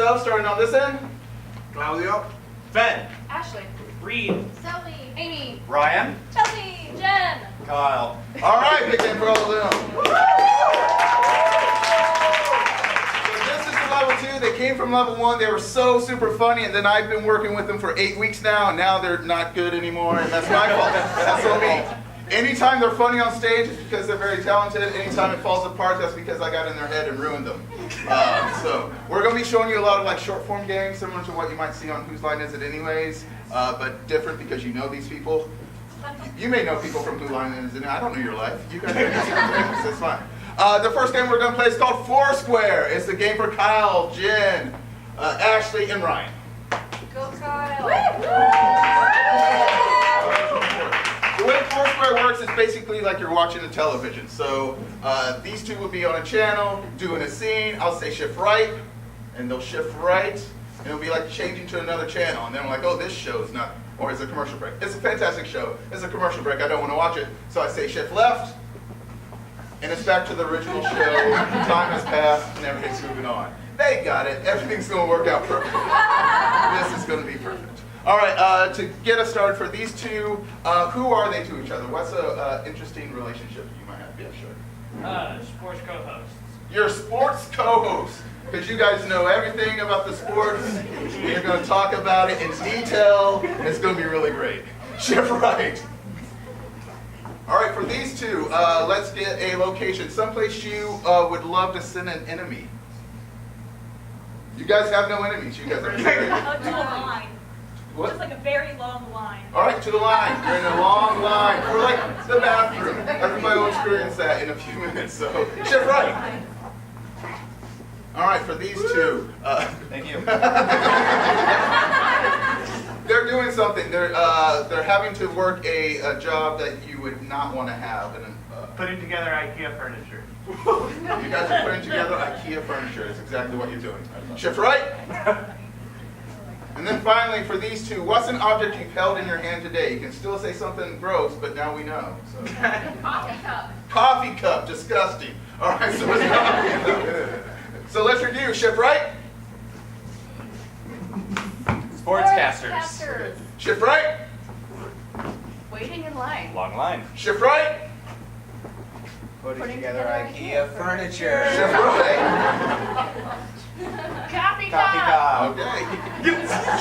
yourself, starting on this end. Claudio. Ben. Ashley. Reed. Zoe. Amy. Ryan. Chelsea. Jen. Kyle. All right, big hand for all of them. So this is the level 2. They came from level 1. They were so super funny, and then I've been working with them for 8 weeks now, and now they're not good anymore, and that's my fault. That's on me. Anytime they're funny on stage, it's because they're very talented. Anytime it falls apart, that's because I got in their head and ruined them. So we're going to be showing you a lot of like short form games, similar to what you might see on Whose Line Is It Anyways, but different because you know these people. You may know people from Whose Line Is It. I don't know your life. You guys are famous. That's fine. The first game we're going to play is called Foursquare. It's the game for Kyle, Jen, Ashley, and Ryan. Go Kyle. The way Foursquare works is basically like you're watching a television. So these two will be on a channel, doing a scene. I'll say shift right, and they'll shift right, and it'll be like changing to another channel. And then I'm like, oh, this show's not, or it's a commercial break. It's a fantastic show. It's a commercial break. I don't want to watch it. So I say shift left, and it's back to the original show. Time has passed, and everything's moving on. They got it. Everything's going to work out perfectly. This is going to be perfect. All right, to get us started for these two, who are they to each other? What's an interesting relationship you might have? Yeah, sure. Sports co-hosts. You're sports co-hosts, because you guys know everything about the sports. You're going to talk about it in detail. It's going to be really great. Shift right. All right, for these two, let's get a location. Someplace you would love to send an enemy. You guys have no enemies. You guys are To a line. What? Just like a very long line. All right, to the line. You're in a long line. Or like the bathroom. Everybody will experience that in a few minutes. So shift right. All right, for these two. Thank you. They're doing something. They're having to work a job that you would not want to have. Putting together IKEA furniture. You guys are putting together IKEA furniture. Is exactly what you're doing. Shift right. And then finally, for these two, what's an object you've held in your hand today? You can still say something gross, but now we know. So. Coffee cup. Coffee cup, disgusting. All right, so it's coffee. So let's review. Shift right. Sportscasters. Shift right. Waiting in line. Long line. Shift right. Putting together IKEA furniture. Shift right. Coffee Coffee cup. cup. Okay.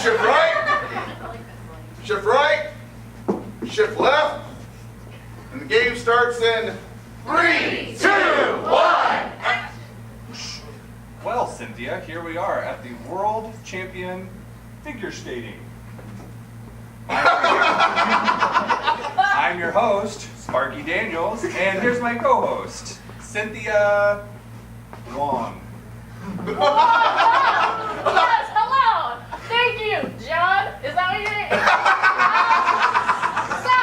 Shift right. Shift right. Shift left. And the game starts in 3, 2, 1. Well, Cynthia, here we are at the World Champion Figure Skating. I'm your host, Sparky Daniels, and here's my co-host, Cynthia Wong. Yes, hello. Thank you, John. Is that what your name is? So,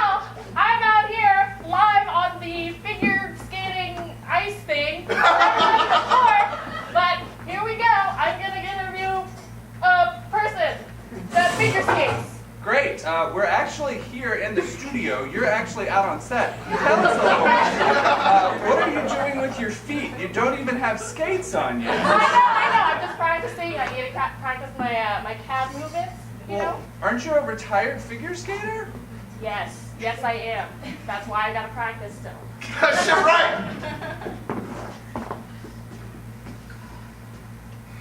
I'm out here live on the figure skating ice thing. I've never done it before, but here we go. I'm going to interview a person that figure skates. Great. We're actually here in the studio. You're actually out on set. Tell us a little bit. What are you doing with your feet? You don't even have skates on yet. I know. I'm just practicing. I need to practice my calf movements, you know? Aren't you a retired figure skater? Yes, I am. That's why I gotta practice still. Shift right.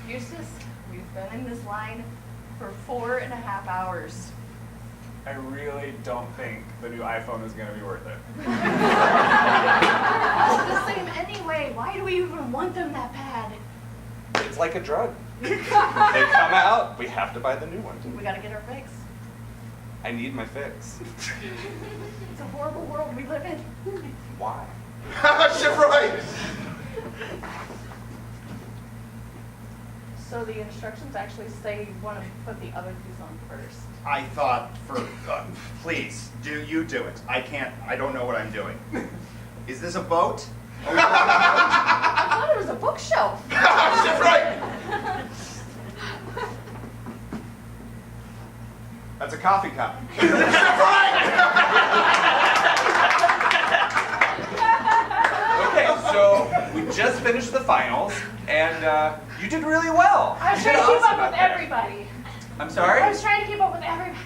Eustace, we've been in this line for 4.5 hours. I really don't think the new iPhone is going to be worth it. It's the same anyway. Why do we even want them that bad? It's like a drug. They come out, we have to buy the new one. We gotta get our fix. I need my fix. It's a horrible world we live in. Why? Shift right. So the instructions actually say you want to put the other piece on first. I thought please, you do it. I don't know what I'm doing. Is this a boat? I thought it was a bookshelf. Shift right. That's a coffee cup. Okay, so we just finished the finals, and You did really well. I was You trying did to keep awesome up out with there. everybody. I'm I sorry? was trying to keep up with everybody.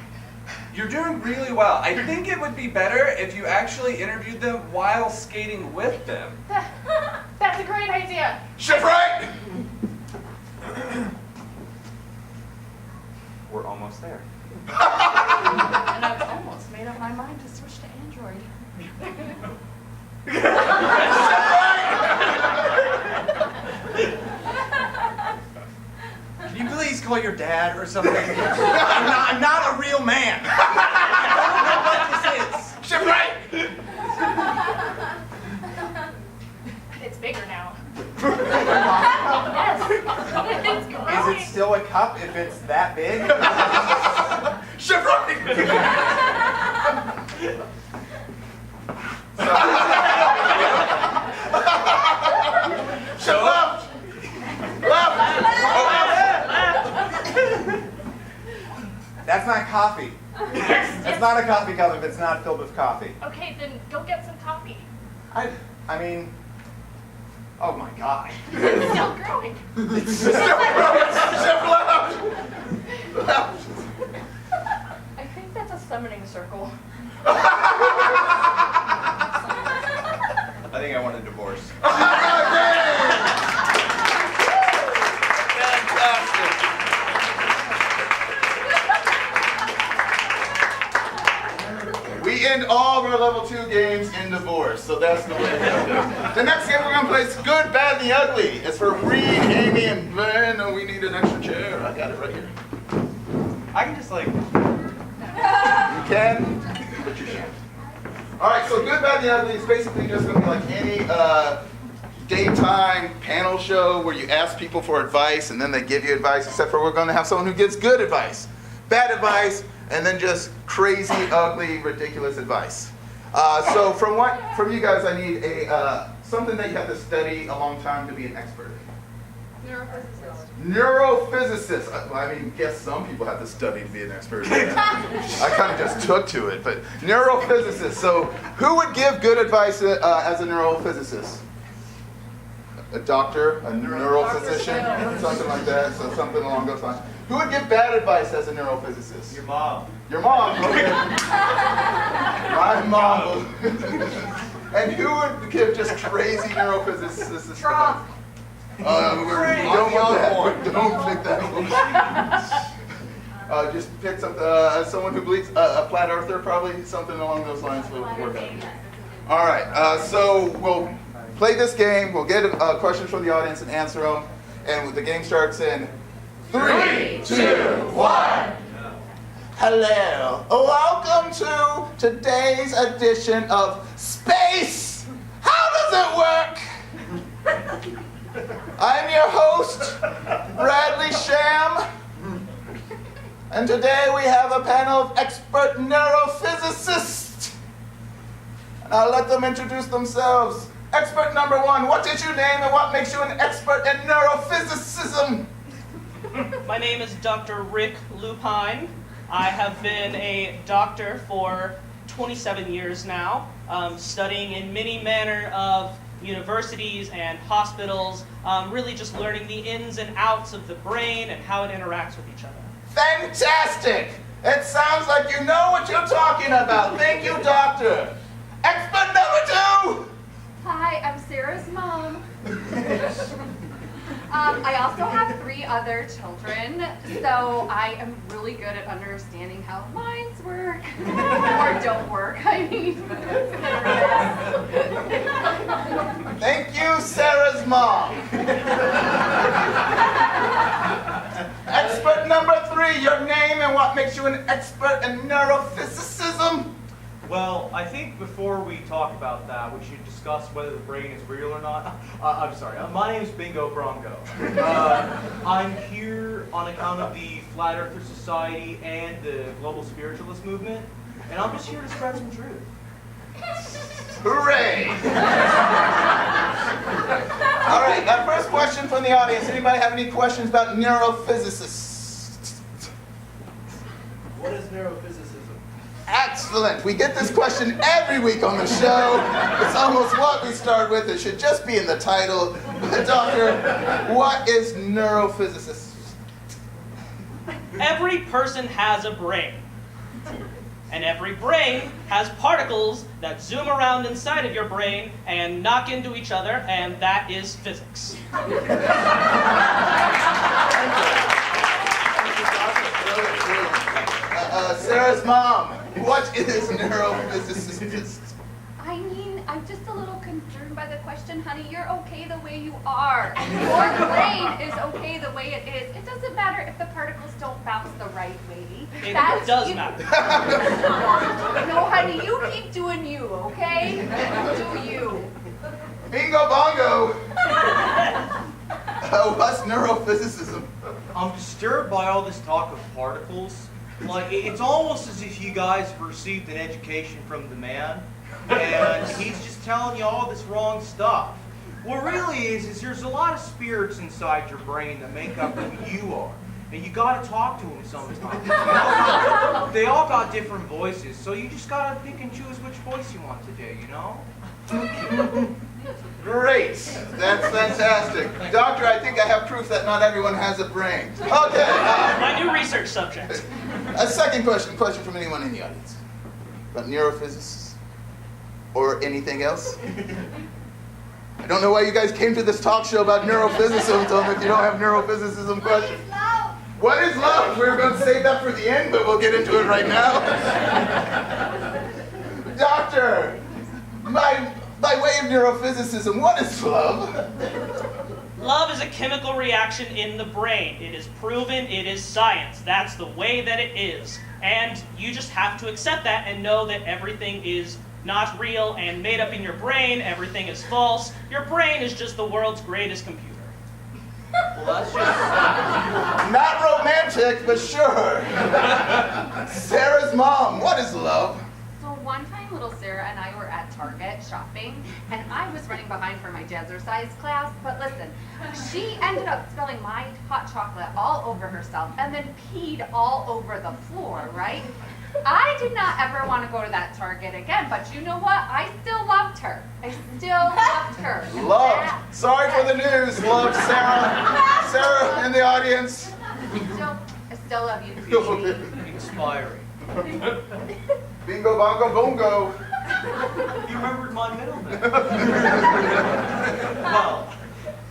You're doing really well. I think it would be better if you actually interviewed them while skating with them. That's a great idea. Shift right! We're almost there. And I've almost made up my mind to switch to Android. Can you please call your dad or something? I'm not a real man. I don't know what this is. Shift right! It's bigger now. Yes. It's Is growing. it still a cup if it's that big? Shift right! Shift left! Left! That's not coffee. That's not a coffee cup if it's not filled with coffee. Okay, then go get some coffee. I mean, oh my God. It's still growing. Shift left! Left! I think that's a summoning circle. I think I want a divorce. Fantastic. We end all of our level 2 games in divorce, so that's the way to go. The next game we're going to play is Good, Bad, and the Ugly. It's for Reed, Amy, and Ben. Oh, we need an extra chair. I got it right here. I can just like. You can, but you shan't. All right, so Good, Bad, and the Ugly is basically just going to be like any daytime panel show where you ask people for advice and then they give you advice, except for we're going to have someone who gives good advice, bad advice, and then just crazy, ugly, ridiculous advice. So from you guys, I need something that you have to study a long time to be an expert in. Neurophysicist. I mean, guess some people have to study to be an expert in that. I kind of just took to it, but neurophysicist. So who would give good advice as a neurophysicist? A doctor, a neurophysician, something like that. So something along those lines. Who would give bad advice as a neurophysicist? Your mom. Your mom. Okay. My mom. And who would give just crazy neurophysicist advice? Don't pick that one. Just pick someone who believes a flat earther, probably something along those lines will work out. All right, so we'll play this game. We'll get questions from the audience and answer them. And the game starts in 3, 2, 1. Hello. Welcome to today's edition of Space. How does it work? I'm your host, Bradley Sham, and today we have a panel of expert neurophysicists. And I'll let them introduce themselves. Expert number 1, what is your name and what makes you an expert in neurophysicism? My name is Dr. Rick Lupine. I have been a doctor for 27 years now, studying in many manner of universities and hospitals, really just learning the ins and outs of the brain and how it interacts with each other. Fantastic! It sounds like you know what you're talking about. Thank you, doctor. Expert number 2! Hi, I'm Sarah's mom. I also have 3 other children, so I am really good at understanding how minds work. Or don't work, I mean. Thank you, Sarah's mom. Expert number 3, your name and what makes you an expert in neurophysicism? Well, I think before we talk about that, we should discuss whether the brain is real or not. I'm sorry. My name is Bingo Bronco. I'm here on account of the Flat Earther Society and the Global Spiritualist Movement, and I'm just here to spread some truth. Hooray! All right, first question from the audience. Anybody have any questions about neurophysicists? What is neurophysicism? Excellent. We get this question every week on the show. It's almost what we start with. It should just be in the title. Doctor, what is neurophysicist? Every person has a brain. And every brain has particles that zoom around inside of your brain and knock into each other, and that is physics. Sarah's mom, what is neurophysicist? I mean, I'm just a little concerned by the question, honey. You're okay the way you are. Your brain is okay the way it is. It doesn't matter if the particles don't bounce the right way. It does matter. No, honey, you keep doing you, okay? Do you. Bingo bongo! What's neurophysicism? I'm disturbed by all this talk of particles. Like, it's almost as if you guys have received an education from the man, and he's just telling you all this wrong stuff. What really is there's a lot of spirits inside your brain that make up who you are. And you gotta talk to them sometimes. They all got different voices, so you just gotta pick and choose which voice you want to do, you know? Great, that's fantastic. Doctor, I think I have proof that not everyone has a brain. Okay. My new research subject. A second question from anyone in the audience. About neurophysics? Or anything else? I don't know why you guys came to this talk show about neurophysicism if you don't have neurophysicism questions. What is love? We were going to save that for the end, but we'll get into it right now. Doctor, by way of neurophysicism, what is love? Love is a chemical reaction in the brain. It is proven, it is science. That's the way that it is. And you just have to accept that and know that everything is not real and made up in your brain. Everything is false. Your brain is just the world's greatest computer. Well, that's just... Not romantic, but sure. Sarah's mom, what is love? So one time little Sarah and I were at Target shopping, and I was running behind for my jazzercise class, but listen, she ended up spilling my hot chocolate all over herself and then peed all over the floor, right? I did not ever want to go to that Target again, but you know what? I still loved her. I still loved her. Loved. Sorry for the news. Loved Sarah. Sarah in the audience. I still love you, sweetie. Inspiring. Bingo bongo bongo. You remembered my middle name. Well,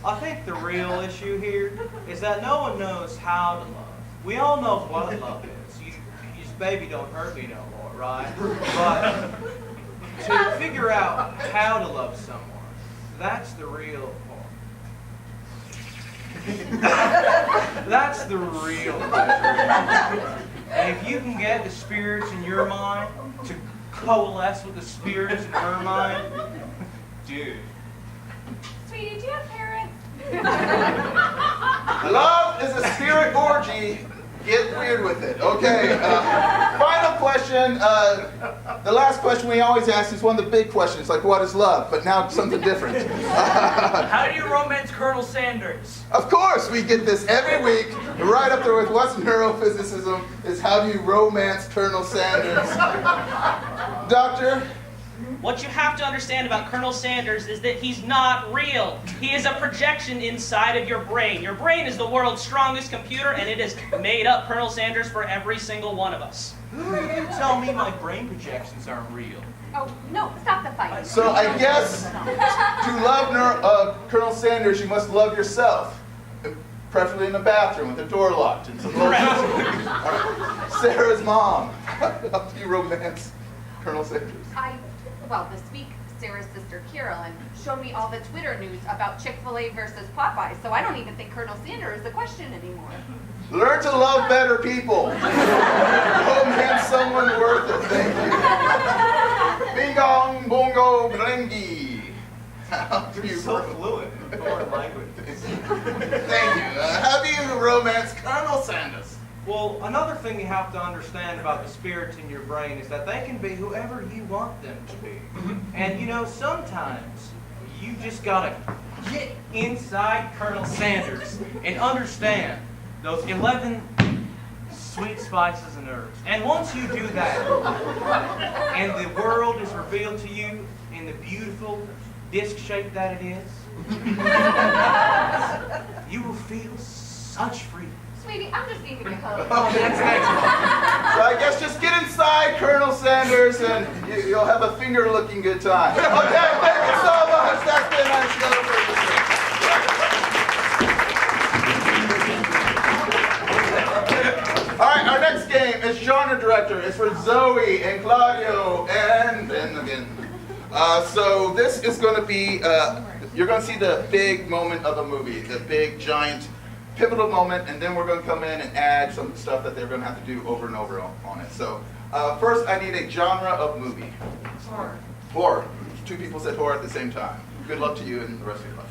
I think the real issue here is that no one knows how to love. We all know what love is. You just, baby, don't hurt me no more, right? But to figure out how to love someone, that's the real part. That's the real pleasure. And if you can get the spirits in your mind to coalesce with the spirits in her mind, dude. Sweetie, do you have parents? Love is a spirit orgy. Get weird with it. Okay. Final question. The last question we always ask is one of the big questions, like what is love? But now something different. How do you romance Colonel Sanders? Of course, we get this every week. Right up there with what's neurophysicism is how do you romance Colonel Sanders? Doctor? What you have to understand about Colonel Sanders is that he's not real. He is a projection inside of your brain. Your brain is the world's strongest computer, and it has made up Colonel Sanders for every single one of us. Who are you to tell me my brain projections aren't real? Oh, no, stop the fight. So I guess to love Colonel Sanders, you must love yourself. Preferably in the bathroom with the door locked and some Correct. Sarah's mom. How do you romance Colonel Sanders? Well, this week, Sarah's sister Carolyn showed me all the Twitter news about Chick-fil-A versus Popeye, so I don't even think Colonel Sanders is a question anymore. Learn to love better people. Romance someone worth it. Thank you. Bing-gong, bongo, blingy. How do you So fluent in foreign languages. Thank you. How do you romance Colonel Sanders? Well, another thing you have to understand about the spirits in your brain is that they can be whoever you want them to be. And you know, sometimes you just gotta get inside Colonel Sanders and understand those 11 sweet spices and herbs. And once you do that, and the world is revealed to you in the beautiful disc shape that it is, You will feel such freedom. Sweetie, I'm just needing a hug. Okay, that's next. So I guess just get inside, Colonel Sanders, and you'll have a finger-looking good time. Okay, thank you so much. That's been our show for this week. All right, our next game is genre director. It's for Zoe and Claudio and Ben again. So this is going to be, you're going to see the big moment of a movie, the big, giant, pivotal moment, and then we're going to come in and add some stuff that they're going to have to do over and over on it. So first, I need a genre of movie. Horror. Horror. Two people said horror at the same time. Good luck to you and the rest of your life.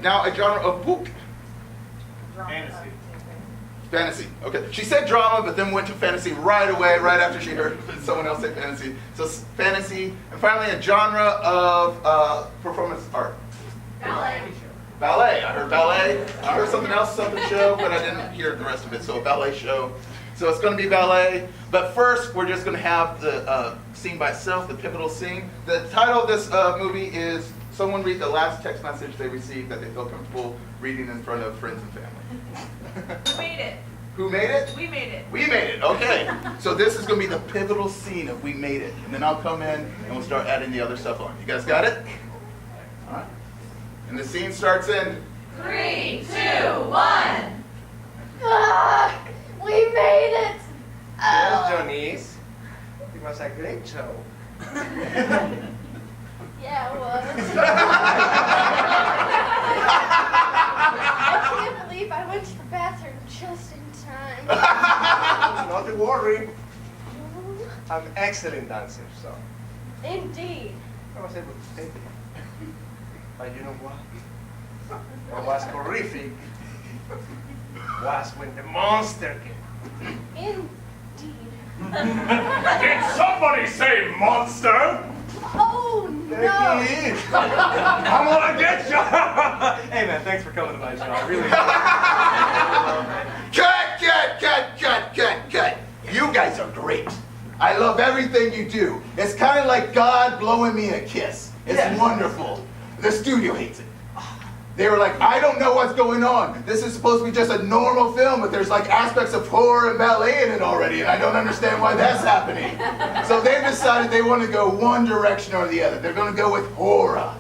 Now, a genre of book. Fantasy. Fantasy. Okay. She said drama, but then went to fantasy right away, right after she heard someone else say fantasy. So fantasy, and finally a genre of performance art. Ballet. Ballet. I heard ballet. I heard something else, something show, but I didn't hear the rest of it. So a ballet show. So it's going to be ballet. But first, we're just going to have the scene by itself, the pivotal scene. The title of this movie is someone read the last text message they received that they felt comfortable reading in front of friends and family. Who made it? Who made it? We made it. We made it, okay. So this is going to be the pivotal scene of We Made It. And then I'll come in and we'll start adding the other stuff on. You guys got it? All right. And the scene starts in 3, 2, 1. We made it! Well, Johnny's, it was a great show. Yeah, it was. I can't believe I went to the bathroom just in time. Not to worry, I'm an excellent dancer, so Indeed. I was able to take it. But you know what? What was horrific was when the monster came. Indeed. Did somebody say monster? Oh There no! he is. I'm gonna get you! Hey man, thanks for coming to my show. I really Cut. You guys are great. I love everything you do. It's kind of like God blowing me a kiss. It's wonderful. The studio hates it. They were like, I don't know what's going on. This is supposed to be just a normal film, but there's like aspects of horror and ballet in it already, and I don't understand why that's happening. So they've decided they want to go one direction or the other. They're going to go with horror.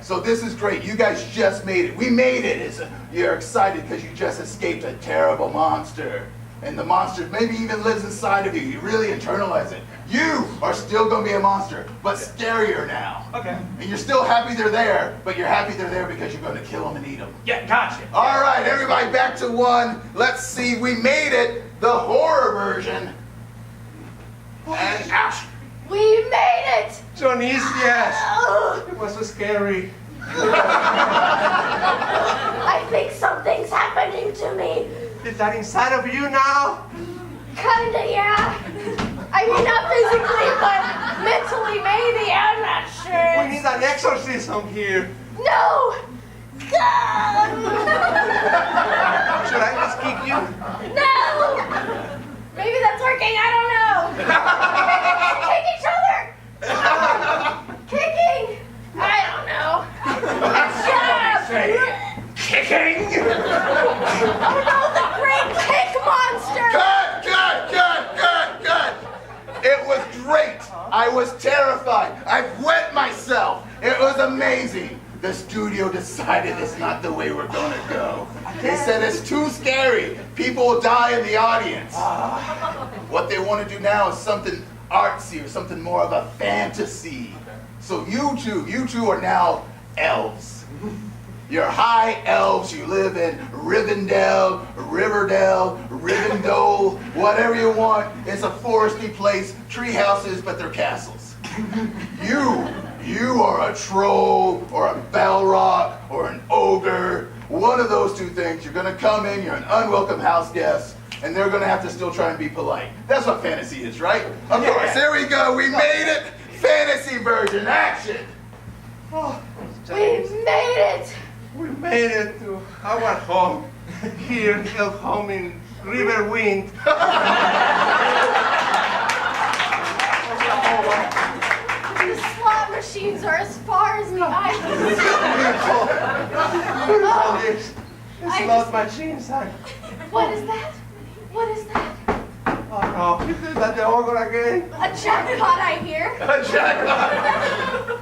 So this is great. You guys just made it. We made it. You're excited because you just escaped a terrible monster. And the monster maybe even lives inside of you. You really internalize it. You are still going to be a monster, but scarier now. Okay. And you're still happy they're there, but you're happy they're there because you're going to kill them and eat them. Yeah, gotcha. All right, everybody back to one. Let's see. We made it. The horror version. And action. We made it! Johnny's, yes. It was so scary. I think something's happening to me. Is that inside of you now? Kinda, yeah. I mean, not physically, but mentally, maybe. I'm not We sure. need an exorcism here. No! Should I just kick you? No! Maybe that's working. I don't know. Kick each other. Kicking. I don't know. Shut up. Kicking? Oh no, the great kick monster. Cut. It was great. I was terrified. I wet myself. It was amazing. The studio decided it's not the way we're going to go. They said it's too scary. People will die in the audience. What they want to do now is something artsy or something more of a fantasy. So you two are now elves. You're high elves. You live in Rivendell, whatever you want. It's a foresty place, tree houses, but they're castles. You are a troll or a Balrog or an ogre. One of those two things. You're going to come in, you're an unwelcome house guest, and they're going to have to still try and be polite. That's what fantasy is, right? Of course. Here we go. We made it. Fantasy version. Action. Oh, We made it. we made it to our home. Here, elf home in Riverwind. The slot machine machines are as far as the eye can see. It's not machine, son. What is that? What is that? Oh no, is that the ogre again? A jackpot, I hear. A jackpot.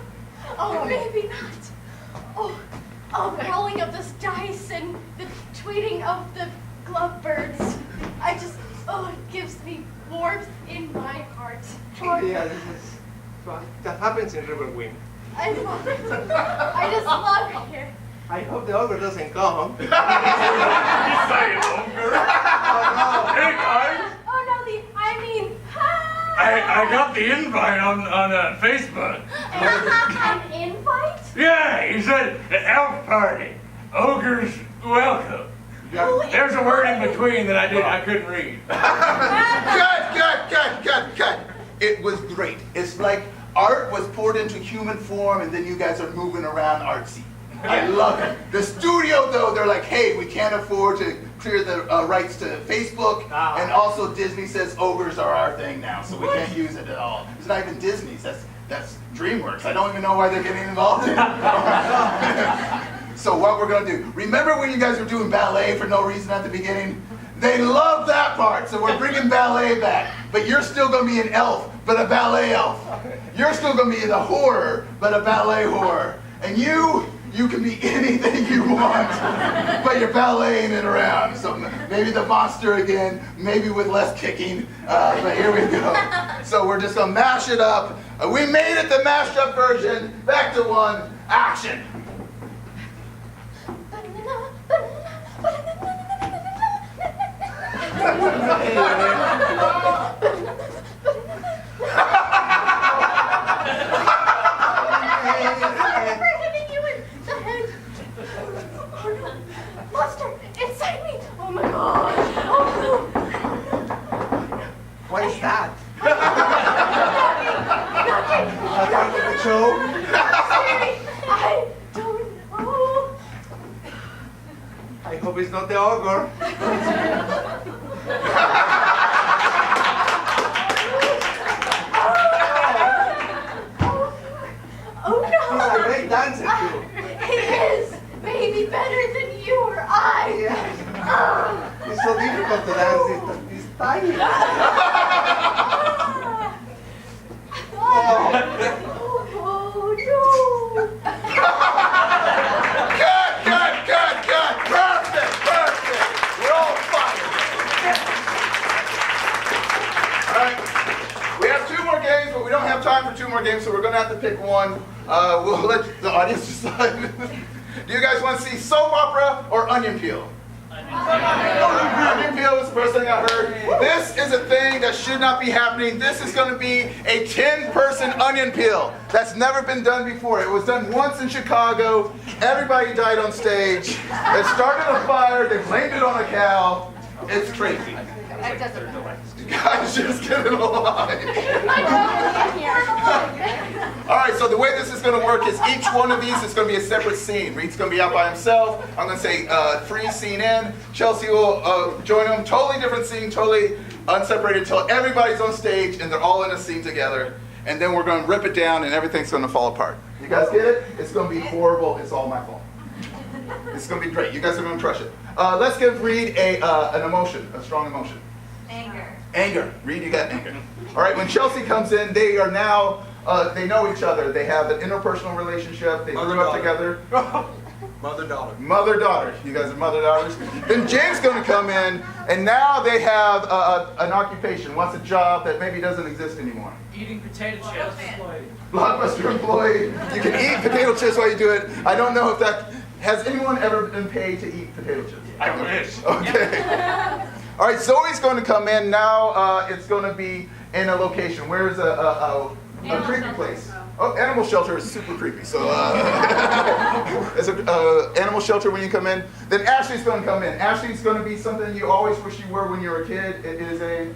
Oh, maybe not. Oh, rolling of this dice and the tweeting of the glove birds. It gives me warmth in my heart. Oh yeah, this is that happens in Riverwind. I love it. I just love it here. I hope the ogre doesn't come. Hey guys, Oh no, I got the invite on Facebook. an invite? Yeah, he said the elf party, ogres welcome. There's a word in between that I couldn't read. Cut. It was great. It's like art was poured into human form and then you guys are moving around artsy. I love it. The studio though, they're like, hey, we can't afford to clear the rights to Facebook, and also Disney says ogres are our thing now, so we can't use it at all. It's not even Disney's, that's DreamWorks. I don't even know why they're getting involved in it. So what we're gonna do, remember when you guys were doing ballet for no reason at the beginning? They love that part, so we're bringing ballet back. But you're still gonna be an elf, but a ballet elf. You're still gonna be in a horror, but a ballet horror. And you can be anything you want, but you're balleting it around. So maybe the monster again, maybe with less kicking, but here we go. So we're just gonna mash it up. We made it the mashed up version. Back to one, action. Inside me! Oh my god! Oh no! What is that? Nothing! A part of the show? Sorry, I don't know. I hope it's not the ogre. Oh no! He's a great dancer too. He is! Maybe better than you or I! Yeah. It's so difficult to dance this tiny. Oh no! Cut! Perfect! We're all fired. All right, we have 2 more games, but we don't have time for 2 more games, so we're gonna have to pick one. We'll let the audience decide. Do you guys want to see soap opera or onion peel? Onion peel was the first thing I heard. This is a thing that should not be happening. This is going to be a 10-person onion peel. That's never been done before. It was done once in Chicago. Everybody died on stage. It started a fire. They blamed it on a cow. It's crazy. That doesn't matter. Guys, just get it alive. All right, so the way this is going to work is each one of these is going to be a separate scene. Reed's going to be out by himself. I'm going to say freeze scene in. Chelsea will join him. Totally different scene, totally unseparated until everybody's on stage and they're all in a scene together. And then we're going to rip it down and everything's going to fall apart. You guys get it? It's going to be horrible. It's all my fault. It's going to be great. You guys are going to crush it. Let's give Reed an emotion, a strong emotion. Anger. Reed, you got anger. All right, when Chelsea comes in, they are now, they know each other. They have an interpersonal relationship. They grew up together. Mother-daughter. Mother-daughter. You guys are mother-daughters. Then James going to come in, and now they have an occupation. What's a job that maybe doesn't exist anymore? Eating potato chips. Blockbuster employee. You can eat potato chips while you do it. I don't know if that, has anyone ever been paid to eat potato chips? I wish. Okay. All right, Zoe's going to come in now. It's going to be in a location. Where's a creepy place? Oh, animal shelter is super creepy. So it's an animal shelter when you come in. Then Ashley's going to come in. Ashley's going to be something you always wish you were when you were a kid. It is a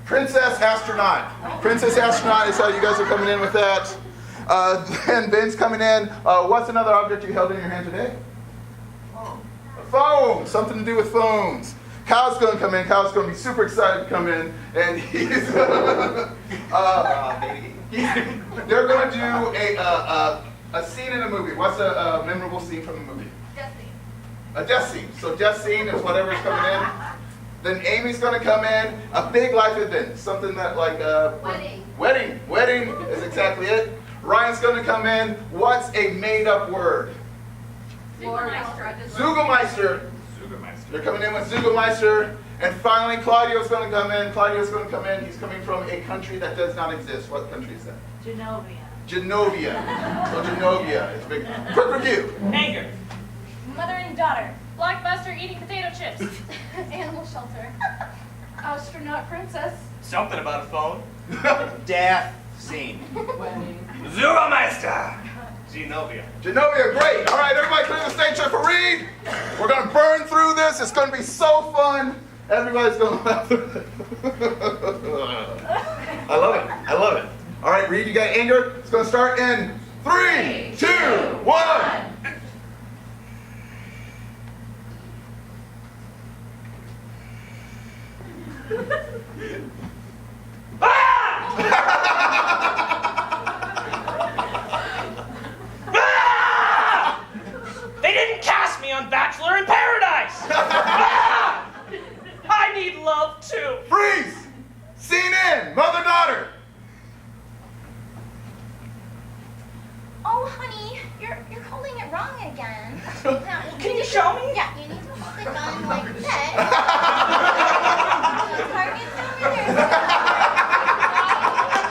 princess astronaut. Princess astronaut is how you guys are coming in with that. Then Ben's coming in. What's another object you held in your hand today? A phone. Something to do with phones. Kyle's going to come in. Kyle's going to be super excited to come in. And he's... They're going to do a scene in a movie. What's a memorable scene from a movie? Death scene. A death scene. So death scene is whatever's coming in. Then Amy's going to come in. A big life event. Something that like... Wedding. Wedding. Wedding is exactly it. Ryan's going to come in. What's a made-up word? Zugelmeister. They're coming in with Zugelmeister. And finally, Claudio's going to come in. Claudio's going to come in. He's coming from a country that does not exist. What country is that? Genovia. Genovia. So Genovia. It's a big. Quick review. Anger. Mother and daughter. Blockbuster eating potato chips. Animal shelter. Astronaut princess. Something about a phone. Death scene. Zugelmeister! Genovia. Genovia, great. All right, everybody clear the stage for Reed. We're going to burn through this. It's going to be so fun. Everybody's going to laugh through it. I love it. I love it. All right, Reed, you got anger? It's going to start in 3, 2, 1. They didn't cast me on Bachelor in Paradise! Ah! I need love too. Freeze! Scene in. Mother-daughter. Oh, honey, you're holding it wrong again. Can you show me? Yeah, you need to hold the gun like this. Target's over there.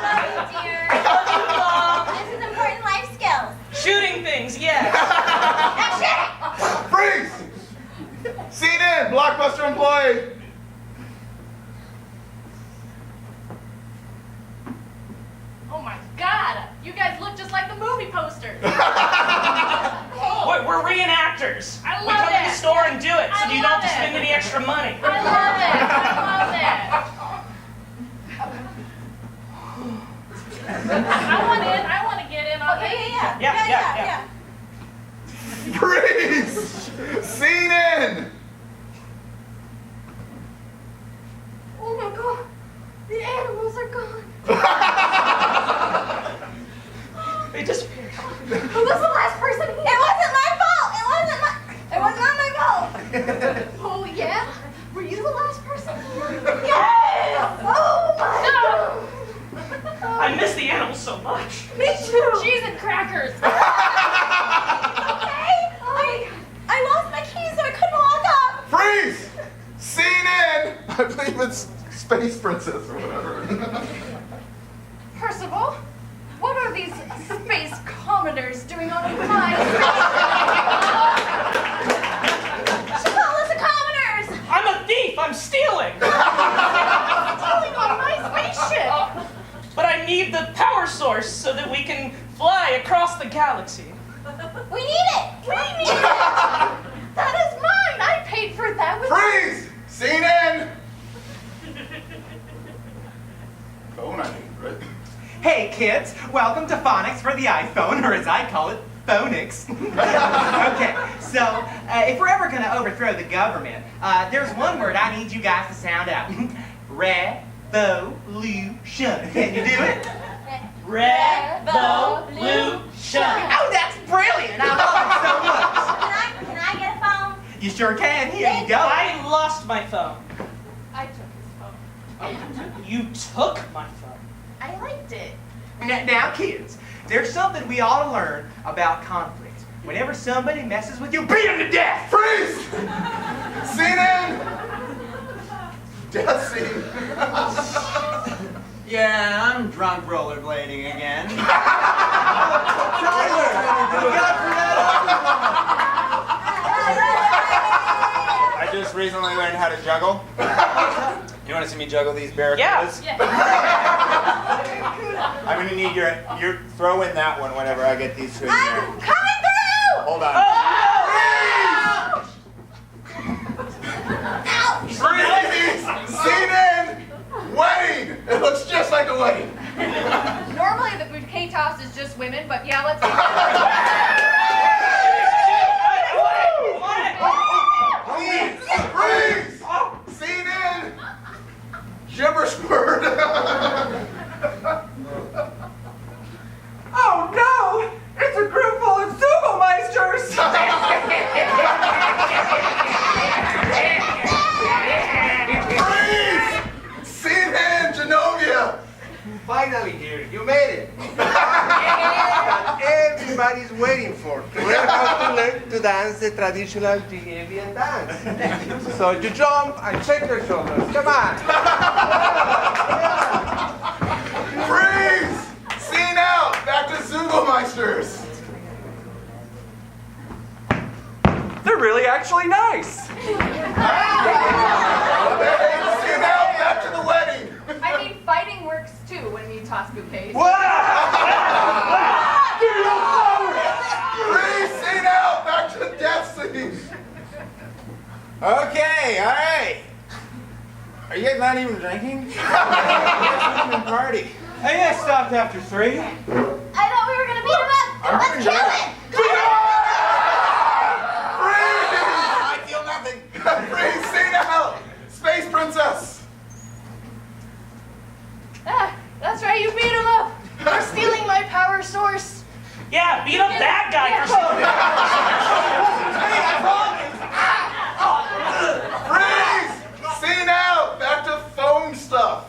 I love you, dear. This is important life skills. Shooting things, yes. Action! Freeze! Scene in. Blockbuster employee. Oh my God! You guys look just like the movie posters. We're reenactors. I We love come to the it. store and do it, so I you don't have love to it. spend any extra money. I love it. I want in. I want to get in on Okay, it. Yeah. Freeze! Scene in. Oh my God, the animals are gone. They disappeared. Who was the last person? It wasn't my fault. It was not my fault. Oh yeah? Were you the last person here? Yes! Oh my God! I miss the animals so much. Me too. Cheese and crackers. Okay. I lost my keys, so I couldn't walk up. Freeze! Scene in. I believe it's Space Princess or whatever. Percival, what are these space commoners doing on my She called us the commoners. I'm a thief. I'm stealing. stealing on my spaceship? But I need the power source so that we can fly across the galaxy. We need it. We need it. That is mine. I paid for that with Freeze! Scene in. Phone, I think, right? Hey kids, welcome to Phonics for the iPhone, or as I call it, Phonics. Okay, so if we're ever going to overthrow the government, there's one word I need you guys to sound out. Revolution. Can you do it? Revolution. Oh, that's brilliant! I love it so much. Can I get a phone? You sure can. Here you go. I lost my phone. I took his phone. You took my phone. I liked it. Now, kids, there's something we ought to learn about conflict. Whenever somebody messes with you, beat them to death! Freeze! Scene in. Death scene. Yeah, I'm drunk rollerblading again. I just recently learned how to juggle. You want to see me juggle these barracudas? Yeah. I'm gonna need your throw in that one whenever I get these two in I'm there. coming through. Hold on. Freeze! Scene in. Wedding. It looks just like a wedding. Normally the bouquet toss is just women, but yeah, let's Freeze! Scene in. Gibberish word. finally here. You made it. That everybody's waiting for. To learn how to learn to dance the traditional Genevian dance. So you jump and shake your shoulders. Come on. Freeze! Scene out! Back to Zugelmeisters! They're really actually nice. Scene out! Back to the wedding! I mean, fighting works too when you toss bouquets. Freeze! Scene out! Back to the death scene! Okay, all right. Are you guys not even drinking? Party. Hey, I stopped after 3. I thought we were gonna beat him up. Let's kill him. I feel nothing. Freeze! Scene out! Space Princess! Ah, that's right, you beat him up. For stealing my power source. Yeah, beat up that guy for Freeze! Scene out! Back to phone stuff!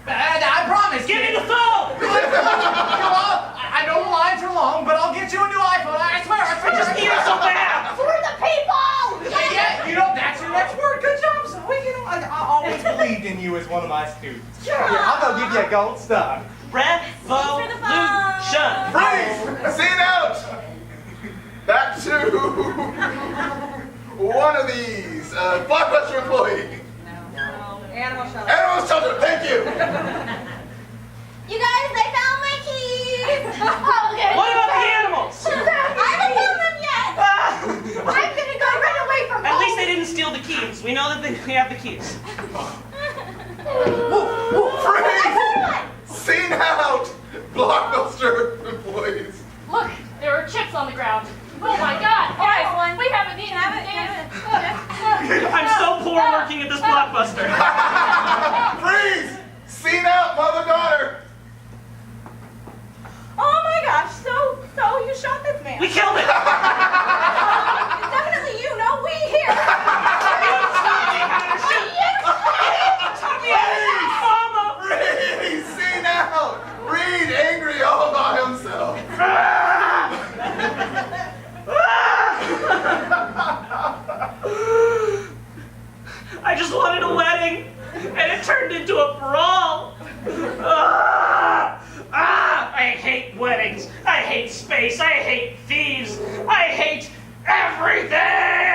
I promise. Give me the phone! I know the lines are long, but I'll get you a new iPhone. I swear. I just need it so bad! For the people. Yeah, you know, that's your next word. Good job, Zoe. You know, I always believed in you as one of my students. Here, I'm going to give you a gold star. Revolution! Freeze! Scene out! Back to one of these. Blockbuster employee. Animal shelter. Animal shelter, thank you! You guys, I found my keys. Okay. What about the animals? I haven't found them yet. I'm gonna go run away from At home. least they didn't steal the keys. We know that they have the keys. Freeze! Scene out! Blockbuster employees. Look, there are chips on the ground. Oh my god, guys, we haven't eaten anything. I'm so poor working at this Blockbuster. Freeze! Scene out, mother-daughter! Oh my gosh, so you shot this man. We killed it! It's definitely you, no we here. Mama! Freeze! Scene out! Reed angry all by himself. I just wanted a wedding, and it turned into a brawl. I hate weddings. I hate space. I hate thieves. I hate everything.